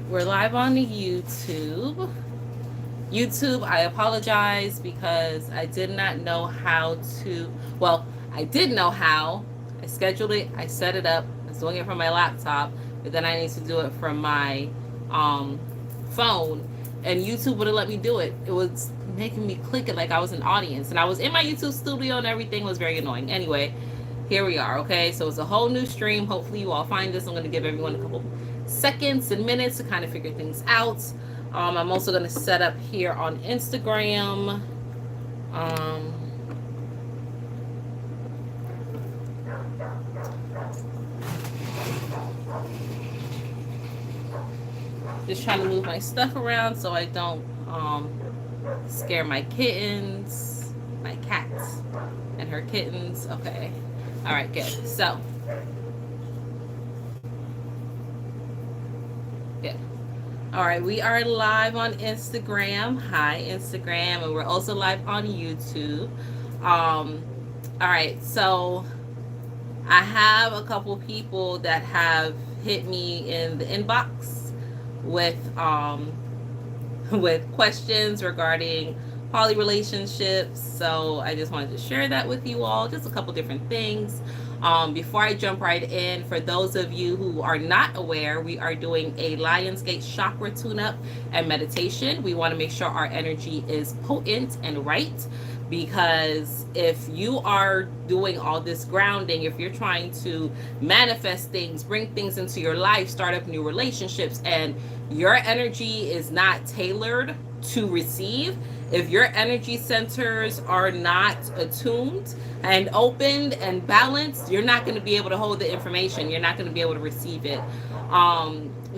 We're live on YouTube. YouTube, I apologize because I did not know how to. Well, I did know how. I scheduled it, I set it up. I was doing it from my laptop, but then I need to do it from my um, phone. And YouTube wouldn't let me do it. It was making me click it like I was an audience. And I was in my YouTube studio and everything was very annoying. Anyway, here we are, okay? So it's a whole new stream. Hopefully you all find this. I'm going to give everyone a couple seconds and minutes to kind of figure things out. I'm also going to set up here on Instagram. Um, just trying to move my stuff around so I don't scare my kittens, my cats, and her kittens. Okay. All right, good. So, good. All right, we are live on Instagram. Hi, Instagram. And we're also live on YouTube. All right, so I have a couple people that have hit me in the inbox with with questions regarding poly relationships. So I just wanted to share that with you all, just a couple different things. Before I jump right in, for those of you who are not aware, we are doing a Lioms Gate chakra tune-up and meditation. We want to make sure our energy is potent and right, because if you are doing all this grounding, if you're trying to manifest things, bring things into your life, start up new relationships, and your energy is not tailored to receive, if your energy centers are not attuned and opened and balanced, you're not going to be able to hold the information. You're not going to be able to receive it.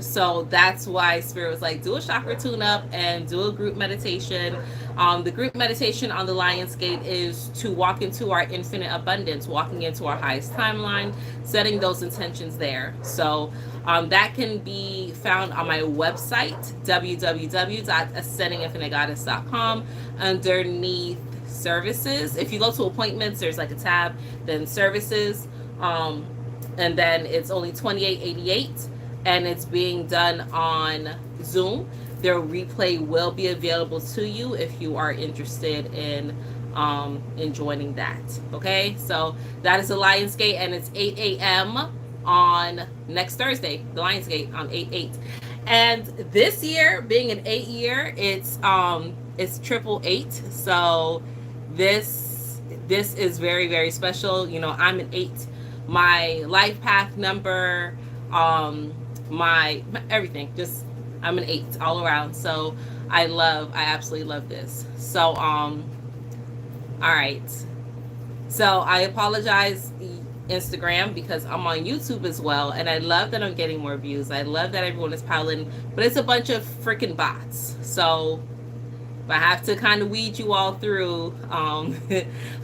So that's why Spirit was like, do a chakra tune up and do a group meditation. The group meditation on the Lioms Gate is to walk into our infinite abundance, walking into our highest timeline, setting those intentions there. So that can be found on my website, www.ascendinginfinitegoddess.com, underneath services. If you go to appointments, there's like a tab, then services, and then it's only $28.88, and it's being done on Zoom. Their replay will be available to you if you are interested in joining that. Okay, so that is the Lioms Gate, and it's 8 a.m. on next Thursday. The Lioms Gate on 8/8. And this year, being an 8 year, it's 888. So this is very, very special. You know, I'm an 8. My life path number, my everything, just I'm an 8 all around. So I absolutely love this. So all right. So I apologize, Instagram, because I'm on YouTube as well, and I love that I'm getting more views. I love that everyone is piling, but it's a bunch of freaking bots. So I have to kind of weed you all through.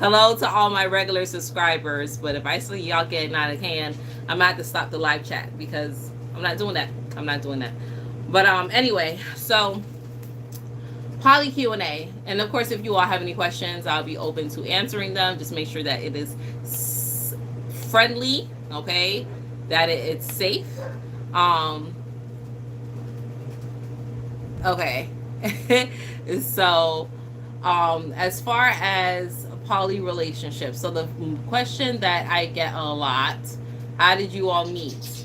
Hello to all my regular subscribers, but if I see y'all getting out of hand, I'm gonna have to stop the live chat because I'm not doing that. I'm not doing that. But anyway, so poly Q&A, and of course, if you all have any questions, I'll be open to answering them. Just make sure that it is friendly, okay, that it's safe. Okay. So as far as poly relationships, so the question that I get a lot, how did you all meet?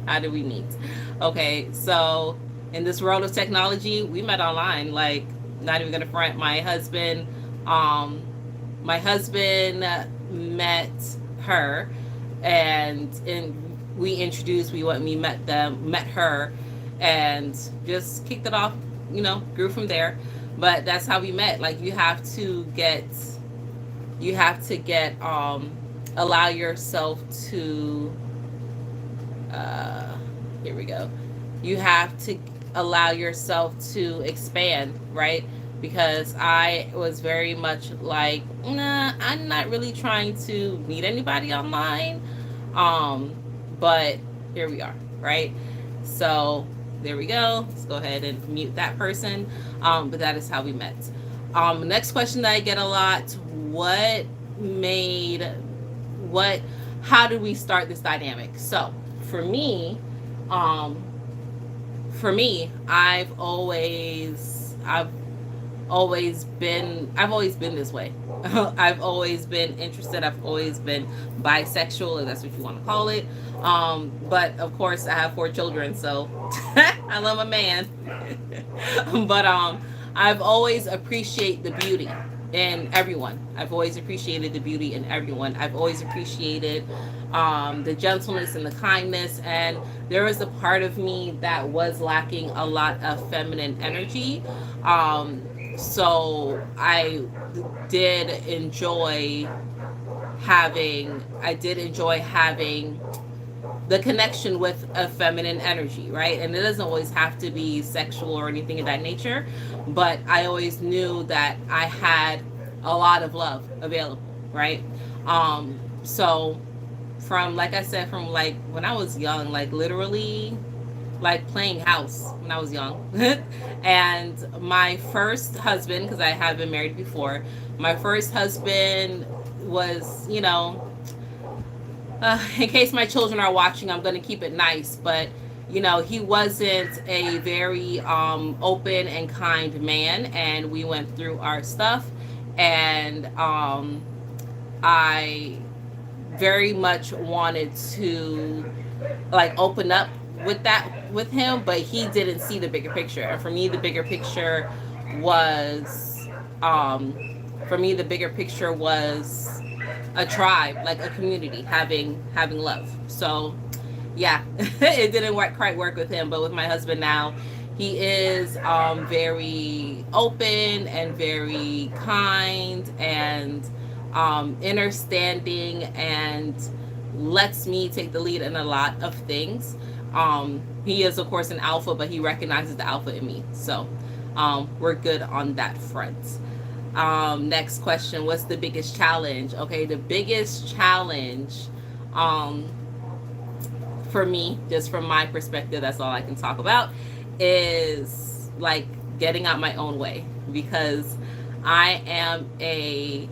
How did we meet? Okay, so in this world of technology, we met online. Like, not even gonna front, my husband met her, and we introduced, we met her, and just kicked it off, you know, grew from there. But that's how we met. Like, you have to allow yourself to here we go. You have to allow yourself to expand, right? Because I was very much like, nah, I'm not really trying to meet anybody online. But here we are, right? So there we go. Let's go ahead and mute that person. But that is how we met. Next question that I get a lot: how did we start this dynamic? So for me, for me, I've always been this way. I've always been interested. I've always been bisexual, if that's what you want to call it. But of course, I have 4 children, so I love a man. But I've always appreciated the beauty in everyone. I've always appreciated the beauty in everyone. I've always appreciated the gentleness and the kindness. And there was a part of me that was lacking a lot of feminine energy. So did enjoy I did enjoy having the connection with a feminine energy, right? And it doesn't always have to be sexual or anything of that nature, but I always knew that I had a lot of love available, right? So from, like I said, from like when I was young, like literally like playing house when I was young. And my first husband, because I have been married before, my first husband was, in case my children are watching, I'm going to keep it nice, but he wasn't a very open and kind man, and we went through our stuff, and I very much wanted to like open up with him, but he didn't see the bigger picture. And for me, the bigger picture was a tribe, like a community, having love. So yeah, it didn't quite work with him, but with my husband now, he is very open and very kind and understanding, and lets me take the lead in a lot of things. He is of course an alpha, but he recognizes the alpha in me, so we're good on that front. Next question, what's the biggest challenge? Okay, the biggest challenge for me, just from my perspective, that's all I can talk about, is like getting out my own way, because I am very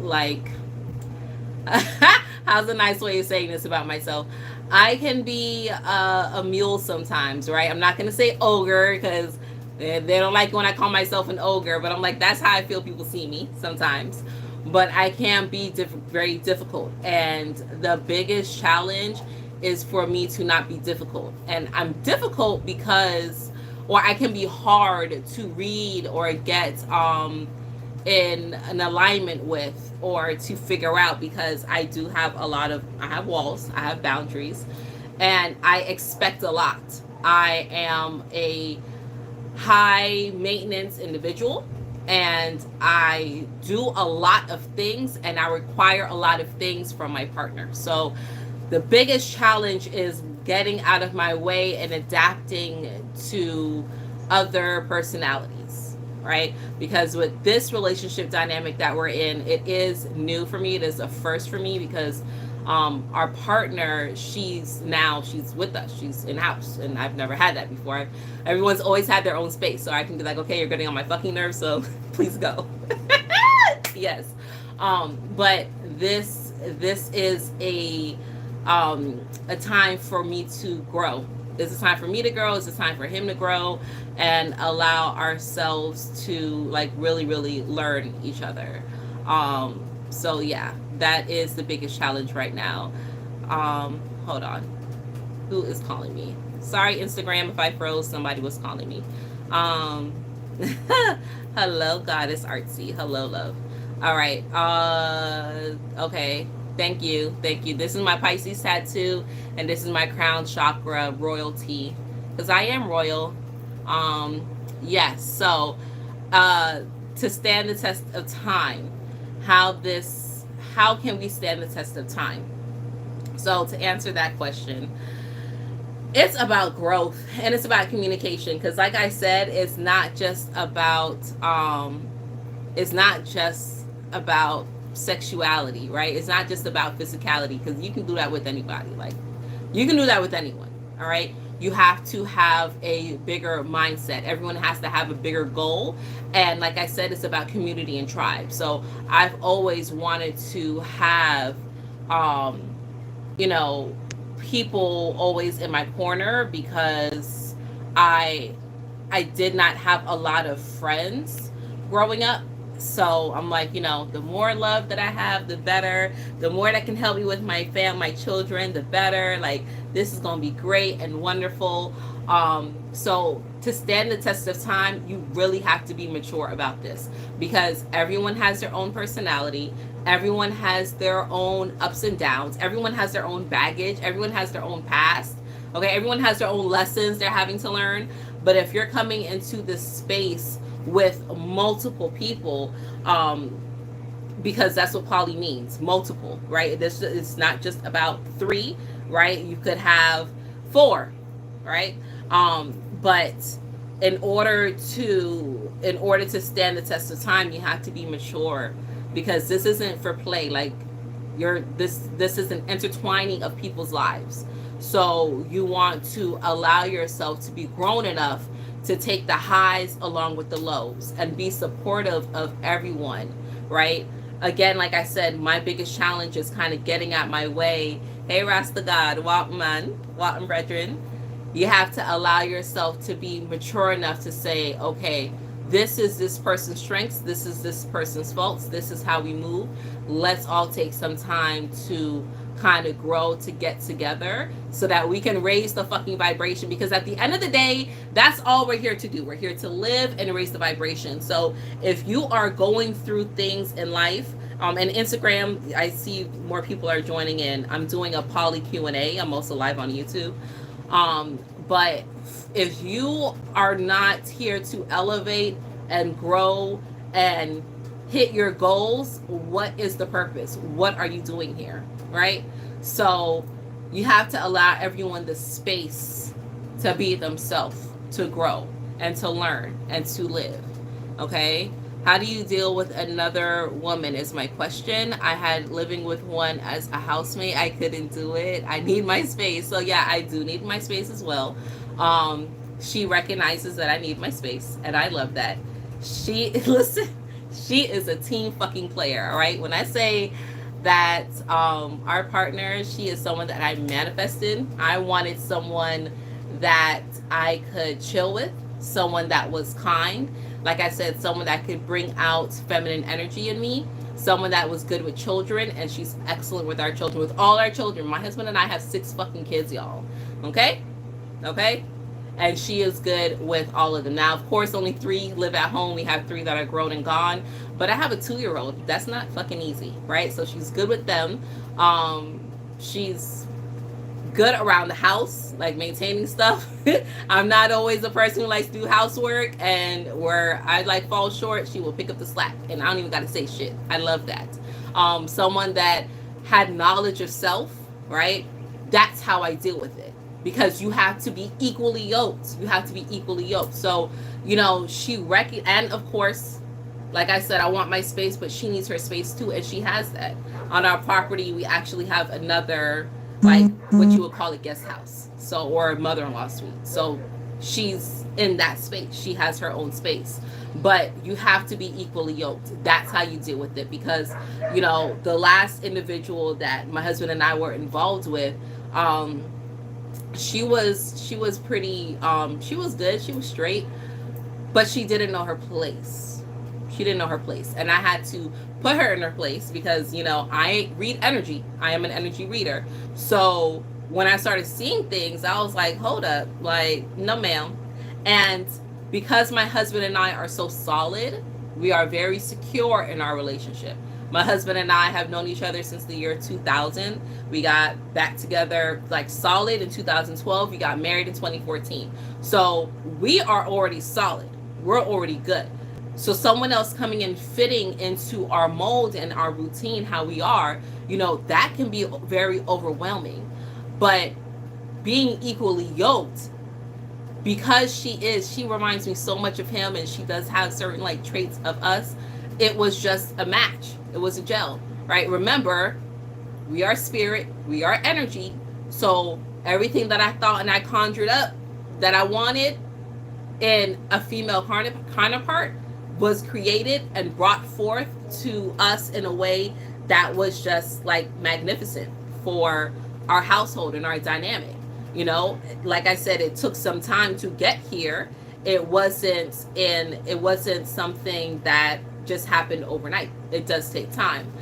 like how's a nice way of saying this about myself? I can be a mule sometimes, right? I'm not gonna say ogre, because they don't like when I call myself an ogre, but I'm like, that's how I feel people see me sometimes. But I can be very difficult, and the biggest challenge is for me to not be difficult. And I'm difficult because, or I can be hard to read or get in an alignment with, or to figure out, because I have walls, I have boundaries, and I expect a lot. I am a high maintenance individual, and I do a lot of things, and I require a lot of things from my partner. So the biggest challenge is getting out of my way and adapting to other personalities, right? Because with this relationship dynamic that we're in, it is new for me. It is a first for me, because our partner, she's with us, she's in house, and I've never had that before. Everyone's always had their own space, so I can be like, okay, you're getting on my fucking nerves, so please go. Yes. But this is a time for me to grow. It's a time for me to grow. It's a time for him to grow, and allow ourselves to like really, really learn each other. So yeah, that is the biggest challenge right now. Hold on. Who is calling me? Sorry, Instagram, if I froze, somebody was calling me. Hello, Goddess Artsy. Hello, love. All right. Okay. Thank you. This is my Pisces tattoo, and this is my crown chakra royalty, because I am royal. Yes. So, to stand the test of time, how can we stand the test of time? So to answer that question, it's about growth, and it's about communication, because like I said, it's not just about sexuality, right? It's not just about physicality, because you can do that with anybody. Like, you can do that with anyone. All right, you have to have a bigger mindset. Everyone has to have a bigger goal, and like I said, it's about community and tribe. So I've always wanted to have you know, people always in my corner because I I did not have a lot of friends growing up. So I'm like, the more love that I have, the better. The more that can help me with my children, the better. Like, this is gonna be great and wonderful. So to stand the test of time, you really have to be mature about this because everyone has their own personality. Everyone has their own ups and downs. Everyone has their own baggage. Everyone has their own past. Okay, everyone has their own lessons they're having to learn. But if you're coming into this space with multiple people, because that's what poly means, multiple, right? This it's not just about three, right? You could have four, right? But in order to stand the test of time, you have to be mature because this isn't for play. Like, this is an intertwining of people's lives. So you want to allow yourself to be grown enough to take the highs along with the lows and be supportive of everyone, right? Again, like I said, my biggest challenge is kind of getting out my way. Hey, Rasta God, Walton man, Walton brethren. You have to allow yourself to be mature enough to say, okay, this is this person's strengths, this is this person's faults, this is how we move. Let's all take some time to kind of grow, to get together so that we can raise the fucking vibration, because at the end of the day, that's all we're here to do. We're here to live and raise the vibration. So if you are going through things in life, and Instagram, I see more people are joining in. I'm doing a poly Q&A. I'm also live on YouTube. But if you are not here to elevate and grow and hit your goals, what is the purpose? What are you doing here? Right? So you have to allow everyone the space to be themselves, to grow and to learn and to live. Okay? How do you deal with another woman is my question. I had living with one as a housemate. I couldn't do it. I need my space. So yeah, I do need my space as well. She recognizes that I need my space, and I love that. Listen, she is a team fucking player, all right? When I say that our partner, she is someone that I manifested. I wanted someone that I could chill with, someone that was kind. Like I said, someone that could bring out feminine energy in me, someone that was good with children, and she's excellent with our children, with all our children. My husband and I have 6 fucking kids, y'all. Okay? Okay? And she is good with all of them. Now, of course, only 3 live at home. We have 3 that are grown and gone. But I have a 2-year-old. That's not fucking easy, right? So she's good with them. She's good around the house, like maintaining stuff. I'm not always the person who likes to do housework, and where I like fall short, she will pick up the slack, and I don't even got to say shit. I love that. Someone that had knowledge of self, right? That's how I deal with it, because you have to be equally yoked. You have to be equally yoked. So, and of course, like I said, I want my space, but she needs her space too, and she has that. On our property, we actually have another, like, what you would call a guest house, or a mother-in-law suite. So she's in that space. She has her own space, but you have to be equally yoked. That's how you deal with it, because the last individual that my husband and I were involved with, she was pretty, she was good, she was straight, but she didn't know her place. She didn't know her place, and I had to put her in her place because I read energy. I am an energy reader. So when I started seeing things, I was like, hold up, like, no ma'am. And because my husband and I are so solid, we are very secure in our relationship. My husband and I have known each other since the year 2000. We got back together like solid in 2012. We got married in 2014. So we are already solid. We're already good. So someone else coming in, fitting into our mold and our routine, how we are, that can be very overwhelming. But being equally yoked, because she reminds me so much of him, and she does have certain like traits of us. It was just a match. It was a gel, right? Remember, we are spirit, we are energy. So everything that I thought and I conjured up that I wanted in a female counterpart was created and brought forth to us in a way that was just like magnificent for our household and our dynamic. You know, like I said, it took some time to get here. It wasn't something that just happened overnight. It does take time.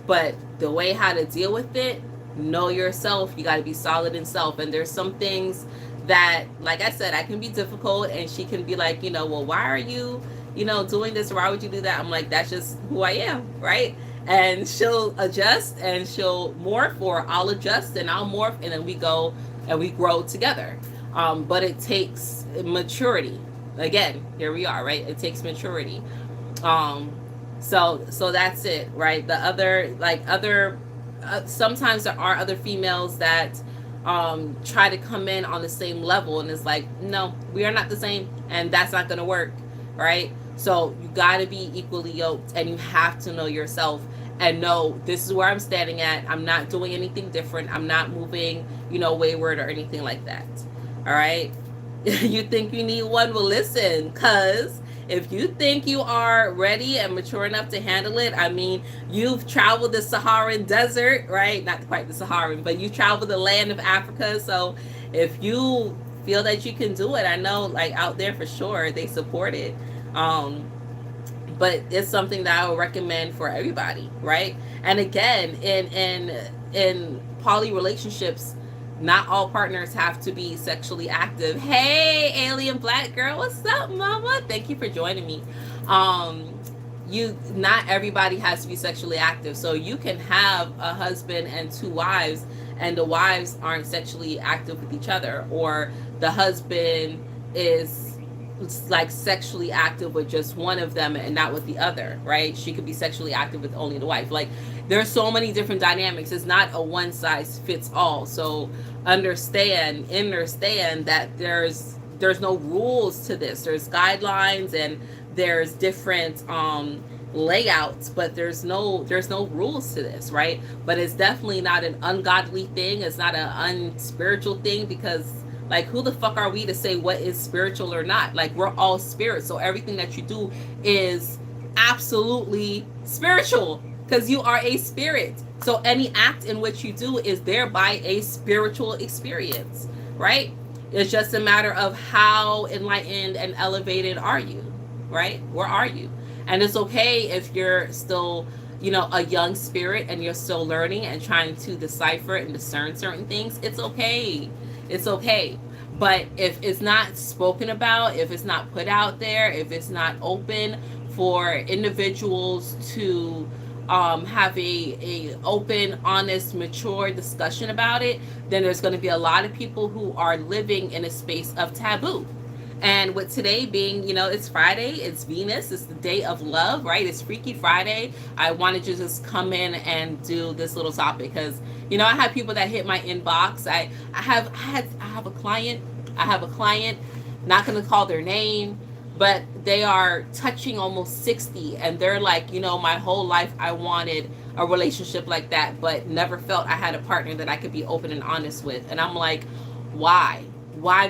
But the way how to deal with it, know yourself. You got to be solid in self. And there's some things that, like I said, I can be difficult, and she can be like, well, why are you, doing this? Why would you do that? I'm like, that's just who I am, right? And she'll adjust, and she'll morph, or I'll adjust and I'll morph, and then we go and we grow together. But it takes maturity. Again, here we are, right? It takes maturity. Um, so that's it, right? The other, like, other sometimes there are other females that try to come in on the same level, and it's like, no, we are not the same, and that's not going to work, right? So you got to be equally yoked, and you have to know yourself and know, this is where I'm standing at. I'm not doing anything different. I'm not moving, wayward or anything like that. All right. You think you need one? Well, listen, because if you think you are ready and mature enough to handle it, I mean, you've traveled the Saharan desert, right? Not quite the Saharan, but you traveled the land of Africa. So if you feel that you can do it, I know, like, out there for sure, they support it. But it's something that I would recommend for everybody, right? And again, in poly relationships, not all partners have to be sexually active. Hey, alien black girl, what's up, mama? Thank you for joining me. Not everybody has to be sexually active. So you can have a husband and two wives, and the wives aren't sexually active with each other, or the husband is like sexually active with just one of them and not with the other, right? She could be sexually active with only the wife. Like, there's so many different dynamics. It's not a one size fits all. So understand that there's no rules to this. There's guidelines, and there's different layouts, but there's no rules to this, right? But it's definitely not an ungodly thing. It's not an unspiritual thing, because, like, who the fuck are we to say what is spiritual or not? Like, we're all spirit. So everything that you do is absolutely spiritual, because you are a spirit. So any act in which you do is thereby a spiritual experience, right? It's just a matter of how enlightened and elevated are you, right? Where are you? And it's okay if you're still, a young spirit, and you're still learning and trying to decipher and discern certain things. It's okay. It's okay. But if it's not spoken about, if it's not put out there, if it's not open for individuals to have a open, honest, mature discussion about it, then there's going to be a lot of people who are living in a space of taboo. And with today being, it's Friday, it's Venus, it's the day of love, right? It's Freaky Friday. I wanted to just come in and do this little topic because, I have people that hit my inbox. I have a client, not going to call their name, but they are touching almost 60, and they're like, my whole life I wanted a relationship like that, but never felt I had a partner that I could be open and honest with. And I'm like, why? Why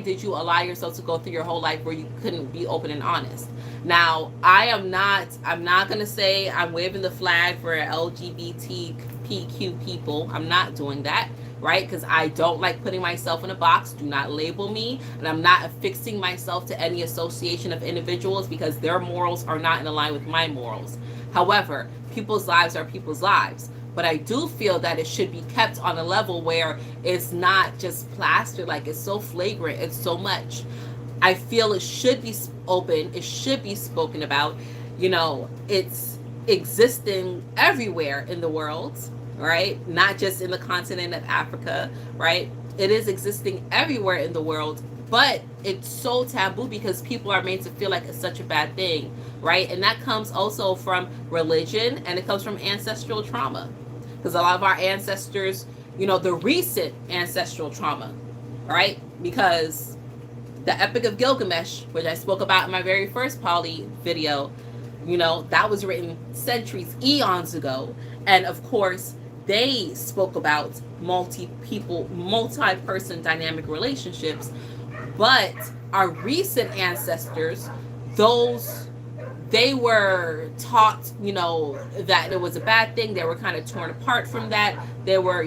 did you allow yourself to go through your whole life where you couldn't be open and honest? Now, I'm not going to say I'm waving the flag for LGBTQ people. I'm not doing that, right? Because I don't like putting myself in a box. Do not label me. And I'm not affixing myself to any association of individuals, because their morals are not in line with my morals. However, people's lives are people's lives. But I do feel that it should be kept on a level where it's not just plastered, like it's so flagrant, it's so much. I feel it should be open, it should be spoken about. It's existing everywhere in the world, right? Not just in the continent of Africa, right? It is existing everywhere in the world, but it's so taboo because people are made to feel like it's such a bad thing, right? And that comes also from religion, and it comes from ancestral trauma. Because a lot of our ancestors, the recent ancestral trauma, right? Because the Epic of Gilgamesh, which I spoke about in my very first poly video, that was written centuries, eons ago. And of course, they spoke about multi-person dynamic relationships. But our recent ancestors, those they were taught, that it was a bad thing. They were kind of torn apart from that. They were,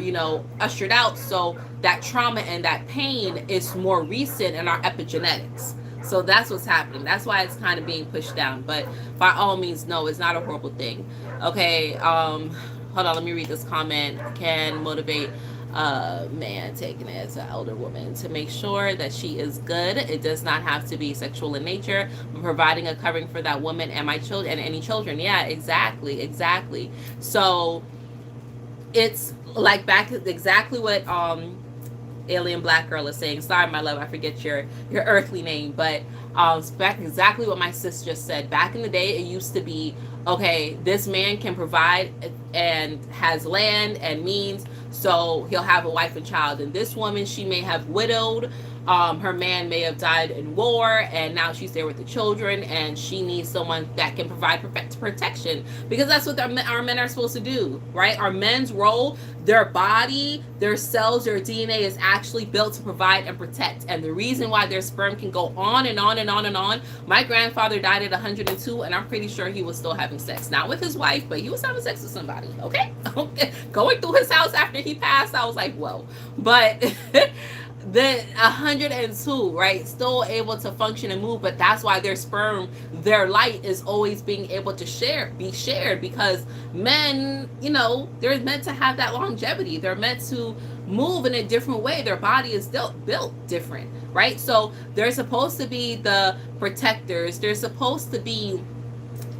ushered out. So that trauma and that pain is more recent in our epigenetics. So that's what's happening. That's why it's kind of being pushed down. But by all means, no, it's not a horrible thing. Okay, hold on, let me read this comment. Can motivate a man taking it as an elder woman to make sure that she is good. It does not have to be sexual in nature, but providing a covering for that woman and my children and any children. Yeah, exactly. So it's like back exactly what alien black girl is saying. Sorry, my love, I forget your earthly name, but back exactly what my sis just said. Back in the day, it used to be, okay, this man can provide and has land and means, so he'll have a wife and child. And this woman, she may have widowed. Her man may have died in war, and now she's there with the children, and she needs someone that can provide protection, because that's what our men are supposed to do, right? Our men's role, their body, their cells, their DNA is actually built to provide and protect. And the reason why their sperm can go on and on and on and on. My grandfather died at 102, and I'm pretty sure he was still having sex, not with his wife, but he was having sex with somebody. Okay, going through his house after he passed, I was like, whoa. But the 102, right, still able to function and move. But that's why their sperm, their light is always being able to be shared, because men, they're meant to have that longevity. They're meant to move in a different way. Their body is built different, right? So they're supposed to be the protectors. They're supposed to be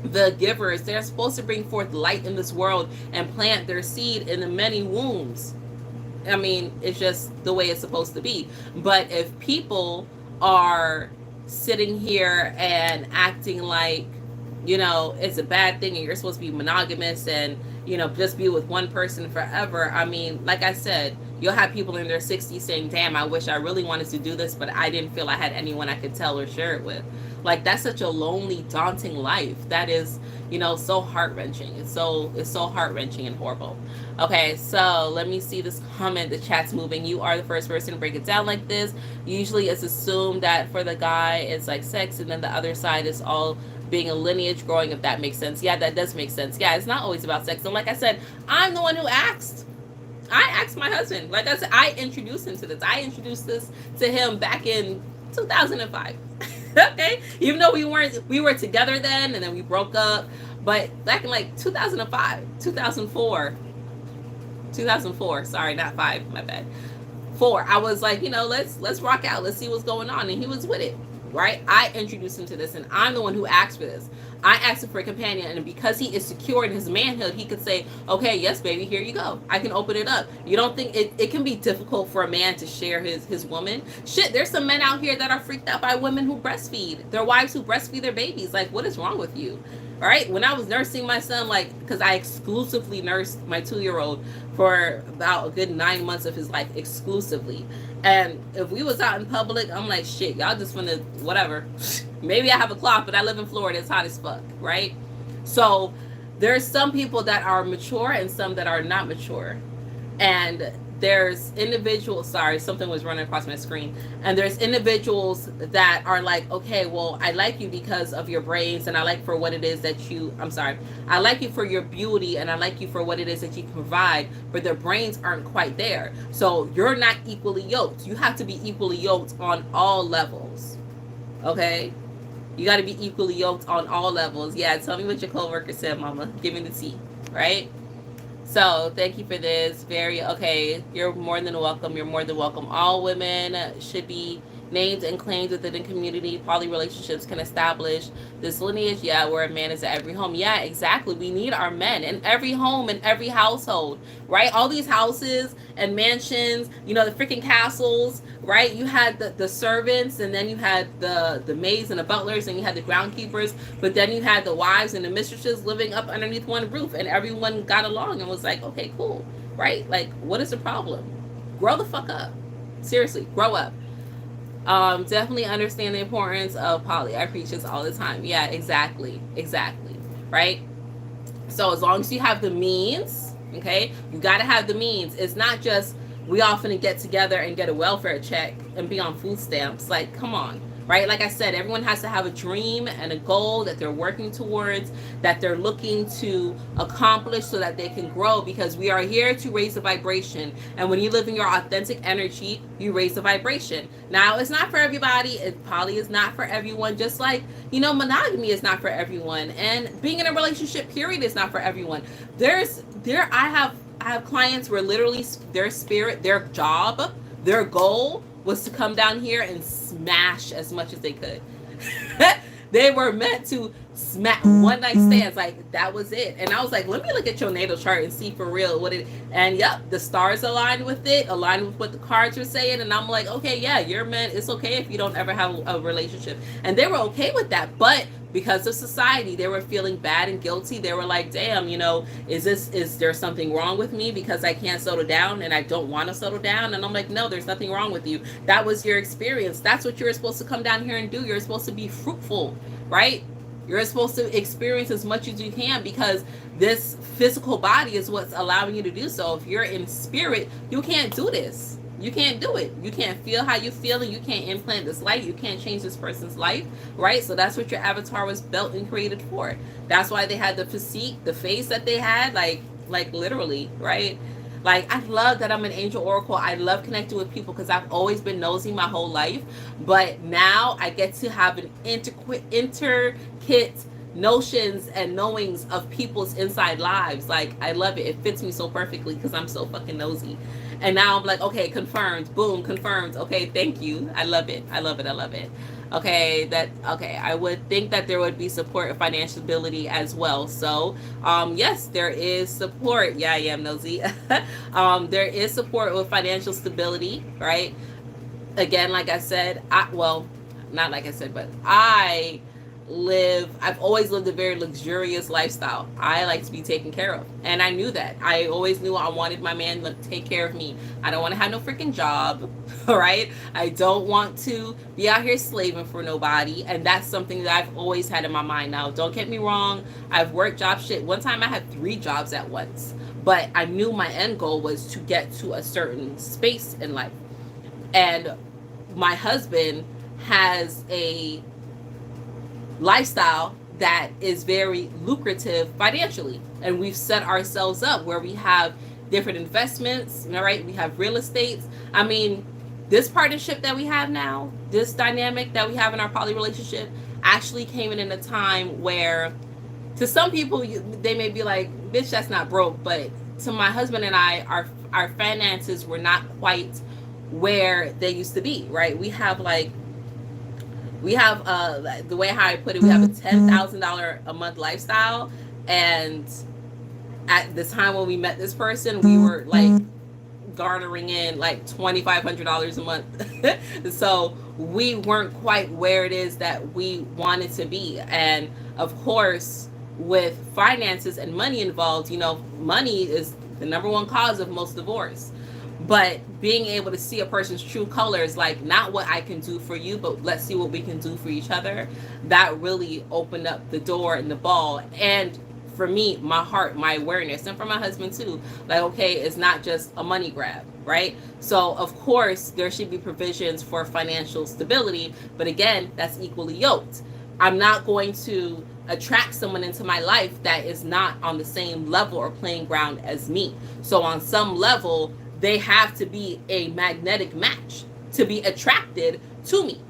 the givers. They're supposed to bring forth light in this world and plant their seed in the many wombs. I mean, it's just the way it's supposed to be. But if people are sitting here and acting like, it's a bad thing and you're supposed to be monogamous and, just be with one person forever. I mean, like I said, you'll have people in their 60s saying, damn, I wish I really wanted to do this, but I didn't feel I had anyone I could tell or share it with. Like, that's such a lonely, daunting life. That is, so heart-wrenching. It's so heart-wrenching and horrible. Okay, so let me see this comment. The chat's moving. You are the first person to break it down like this. Usually it's assumed that for the guy it's like sex, and then the other side is all being a lineage growing, if that makes sense. Yeah, that does make sense. Yeah, it's not always about sex. And like I said, I'm the one who asked. I asked my husband. Like I said, I introduced him to this. I introduced this to him back in 2005. Okay, even though we were together then, and then we broke up. But back in like 2005, 2004, sorry, not 5, my bad, 4, I was like, let's rock out, let's see what's going on. And he was with it, right? I introduced him to this, and I'm the one who asked for this. I asked him for a companion, and because he is secure in his manhood, he could say, okay, yes, baby, here you go. I can open it up. You don't think it can be difficult for a man to share his woman? Shit, there's some men out here that are freaked out by women who breastfeed, their wives who breastfeed their babies. Like, what is wrong with you? All right, when I was nursing my son, because I exclusively nursed my 2-year-old for about a good 9 months of his life, exclusively. And if we was out in public, I'm like, shit, y'all just finna, whatever. Maybe I have a cloth, but I live in Florida. It's hot as fuck, right? So there's some people that are mature and some that are not mature. And there's individuals, sorry, something was running across my screen. And there's individuals that are like, okay, well, I like you because of your brains, and I like for what it is that I like you for your beauty, and I like you for what it is that you can provide, but their brains aren't quite there. So you're not equally yoked. You have to be equally yoked on all levels. Okay? You got to be equally yoked on all levels. Yeah, tell me what your coworker said, mama. Give me the tea, right? So thank you for this. Okay. You're more than welcome. You're more than welcome. All women should be named and claimed within the community. Poly relationships can establish this lineage. Yeah, where a man is at every home. Yeah, exactly. We need our men in every home, in every household, right? All these houses and mansions, the freaking castles, right? You had the servants, and then you had the maids and the butlers, and you had the groundkeepers, but then you had the wives and the mistresses living up underneath one roof, and everyone got along and was like, okay, cool, right? Like, what is the problem? Grow the fuck up. Seriously, grow up. Definitely understand the importance of poly. I preach this all the time. Yeah, exactly, right? So as long as you have the means, okay, you got to have the means. It's not just we all finna get together and get a welfare check and be on food stamps. Like, come on, right? Like I said, everyone has to have a dream and a goal that they're working towards, that they're looking to accomplish so that they can grow, because we are here to raise the vibration. And when you live in your authentic energy, you raise the vibration. Now, it's not for everybody. It probably is not for everyone. Just like, monogamy is not for everyone. And being in a relationship, period, is not for everyone. I have clients where literally their spirit, their job, their goal was to come down here and smash as much as they could. They were meant to smash one night stands. Like, that was it. And I was like, let me look at your natal chart and see for real what it. And yep, the stars aligned with it, aligned with what the cards were saying. And I'm like, okay, yeah, you're meant. It's okay if you don't ever have a relationship. And they were okay with that, but because of society, they were feeling bad and guilty. They were like, damn, is there something wrong with me because I can't settle down and I don't want to settle down? And I'm like, no, there's nothing wrong with you. That was your experience. That's what you're supposed to come down here and do. You're supposed to be fruitful, right? You're supposed to experience as much as you can, because this physical body is what's allowing you to do so. If you're in spirit, you can't do this. You can't do it. You can't feel how you feel, and you can't implant this light. You can't change this person's life, right? So that's what your avatar was built and created for. That's why they had the physique, the face that they had, like literally, right? Like, I love that I'm an angel oracle. I love connecting with people because I've always been nosy my whole life. But now I get to have an intricate notions and knowings of people's inside lives. Like, I love it. It fits me so perfectly because I'm so fucking nosy. And now I'm like, okay, confirmed. Boom, confirmed. Okay, thank you. I love it. I love it. I love it. Okay, I would think that there would be support of financial stability as well. So, yes, there is support. Yeah, I am nosy. There is support with financial stability, right? Again, like I said, not like I said, but I've always lived a very luxurious lifestyle. I like to be taken care of. And I knew that. I always knew I wanted my man to take care of me. I don't want to have no freaking job, right? I don't want to be out here slaving for nobody. And that's something that I've always had in my mind. Now, don't get me wrong. I've worked job shit. One time I had 3 jobs at once. But I knew my end goal was to get to a certain space in life. And my husband has a lifestyle that is very lucrative financially, and we've set ourselves up where we have different investments, all right? We have real estate. I mean, this partnership that we have now, this dynamic that we have in our poly relationship, actually came in a time where, to some people, they may be like, bitch, that's not broke. But to my husband and I, our finances were not quite where they used to be, right? We have the way how I put it, we have a $10,000 a month lifestyle, and at the time when we met this person, we were like garnering in like $2,500 a month. So we weren't quite where it is that we wanted to be. And of course, with finances and money involved, money is the number one cause of most divorce. But being able to see a person's true colors, like, not what I can do for you, but let's see what we can do for each other, that really opened up the door and the ball. And for me, my heart, my awareness, and for my husband too, like, okay, it's not just a money grab, right? So of course there should be provisions for financial stability, but again, that's equally yoked. I'm not going to attract someone into my life that is not on the same level or playing ground as me. So on some level, they have to be a magnetic match to be attracted to me.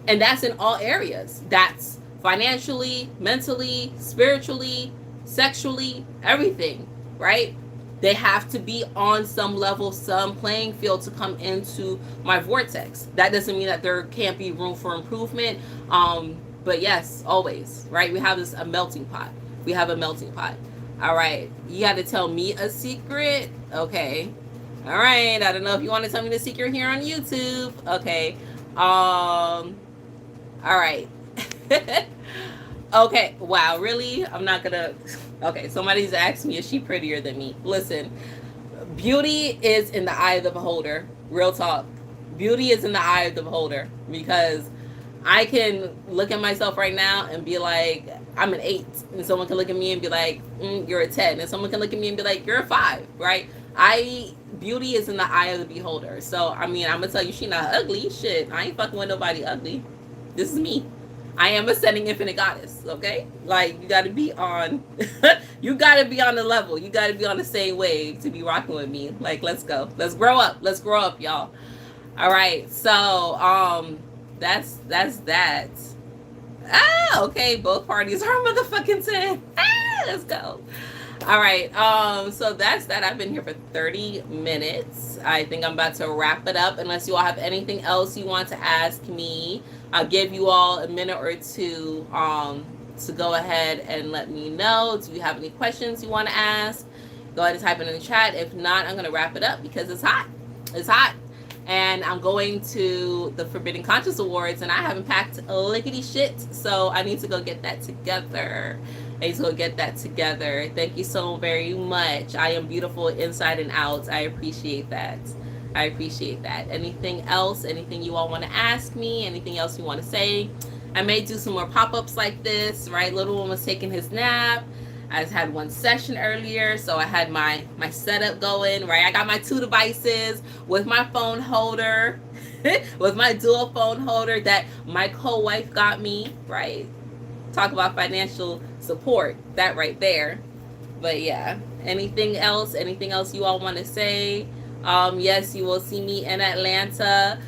And that's in all areas. That's financially, mentally, spiritually, sexually, everything, right? They have to be on some level, some playing field to come into my vortex. That doesn't mean that there can't be room for improvement. But yes, always, right? We have a melting pot. We have a melting pot. All right. You got to tell me a secret. Okay. All right. I don't know if you want to tell me the secret here on YouTube. Okay. All right. Okay. Wow. Really? I'm not gonna. Okay. Somebody's asked me, is she prettier than me? Listen, beauty is in the eye of the beholder. Real talk. Beauty is in the eye of the beholder, because I can look at myself right now and be like, I'm an 8. And someone can look at me and be like, you're a 10. And someone can look at me and be like, you're a 5, right? Beauty is in the eye of the beholder. So, I mean, I'm going to tell you, she not ugly. Shit, I ain't fucking with nobody ugly. This is me. I am ascending infinite goddess. Okay, like you got to be on. You got to be on the level. You got to be on the same wave to be rocking with me. Like, let's go. Let's grow up. Let's grow up, y'all. All right. So, that's that. Ah, okay. Both parties are motherfucking 10. Ah, let's go. All right. So that's that. I've been here for 30 minutes. I think I'm about to wrap it up. Unless you all have anything else you want to ask me, I'll give you all a minute or two to go ahead and let me know. Do you have any questions you want to ask? Go ahead and type it in the chat. If not, I'm gonna wrap it up because it's hot. It's hot. And I'm going to the Forbidden Conscious Awards, and I haven't packed a lickety shit, so I need to go get that together. I need to go get that together. Thank you so very much. I am beautiful inside and out. I appreciate that. I appreciate that. Anything else? Anything you all want to ask me? Anything else you want to say? I may do some more pop-ups like this, right? Little one was taking his nap. I had one session earlier, so I had my setup going, right? I got my 2 devices with my phone holder, with my dual phone holder that my co-wife got me, right? Talk about financial support, that right there. But yeah, anything else you all want to say? Yes, you will see me in Atlanta.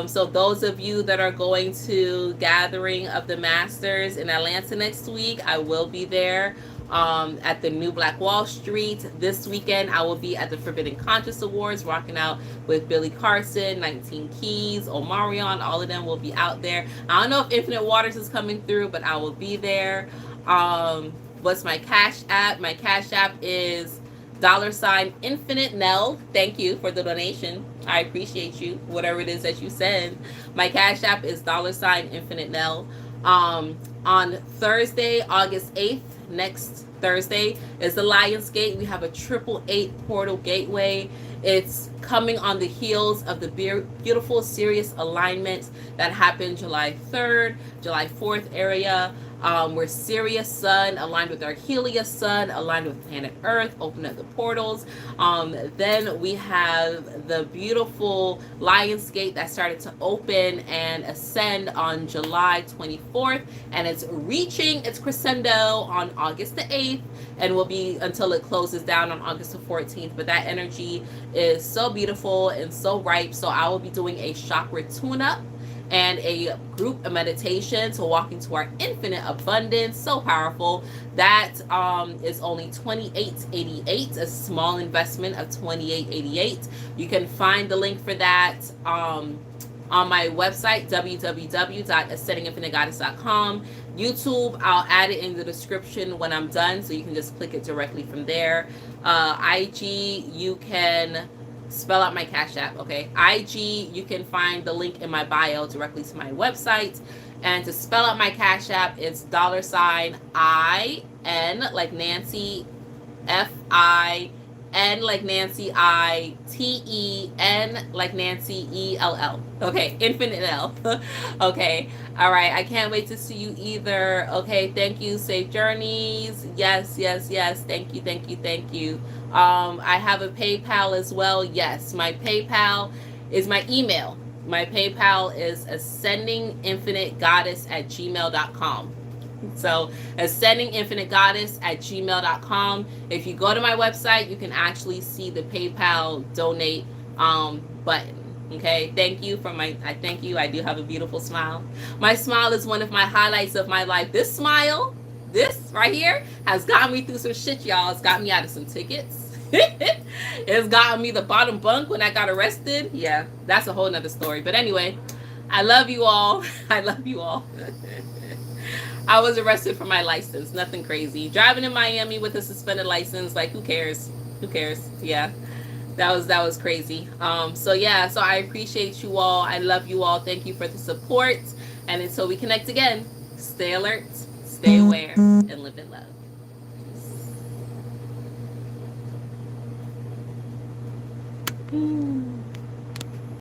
So those of you that are going to Gathering of the Masters in Atlanta next week, I will be there. At the New Black Wall Street this weekend, I will be at the Forbidden Conscious Awards, rocking out with Billy Carson, 19 Keys, Omarion. All of them will be out there. I don't know if Infinite Waters is coming through, but I will be there. What's my Cash App? My Cash App is $Infinite Nell. Thank you for the donation. I appreciate you. Whatever it is that you send. My Cash App is $Infinite Nell. On Thursday, August 8th, next Thursday, is the Lioms Gate. We have a 888 portal gateway. It's coming on the heels of the beautiful Sirius alignment that happened July 3rd, July 4th area. Where Sirius Sun aligned with our Helios Sun, aligned with planet Earth, opened up the portals. Then we have the beautiful Lioms Gate that started to open and ascend on July 24th, and it's reaching its crescendo on August the 8th, and will be until it closes down on August the 14th. But that energy is so beautiful and so ripe, so I will be doing a chakra tune-up and a group meditation to walk into our infinite abundance. So powerful. That is only $28.88, a small investment of $28.88. You can find the link for that on my website, www.ascendinginfinitegoddess.com. YouTube, I'll add it in the description when I'm done, so you can just click it directly from there. IG, you can spell out my Cash App, okay? IG, you can find the link in my bio directly to my website. And to spell out my Cash App, it's $IN like Nancy, FIN like Nancy, ITEN like Nancy, ELL. Okay, Infinite L. Okay, all right. I can't wait to see you either. Okay, thank you. Safe journeys. Yes, yes, yes. Thank you, thank you, thank you. I have a PayPal as well. Yes, my PayPal is my email. My PayPal is ascendinginfinitegoddess@gmail.com. So ascendinginfinitegoddess@gmail.com. If you go to my website, you can actually see the PayPal donate button. Okay, thank you for I thank you. I do have a beautiful smile. My smile is one of my highlights of my life. This smile, this right here, has gotten me through some shit, y'all. It's got me out of some tickets. It's gotten me the bottom bunk when I got arrested. Yeah, that's a whole nother story. But anyway, I love you all. I love you all. I was arrested for my license. Nothing crazy. Driving in Miami with a suspended license. Like, who cares? Who cares? Yeah. That was crazy. So yeah, so I appreciate you all. I love you all. Thank you for the support. And until we connect again, stay alert, stay aware, and live in love.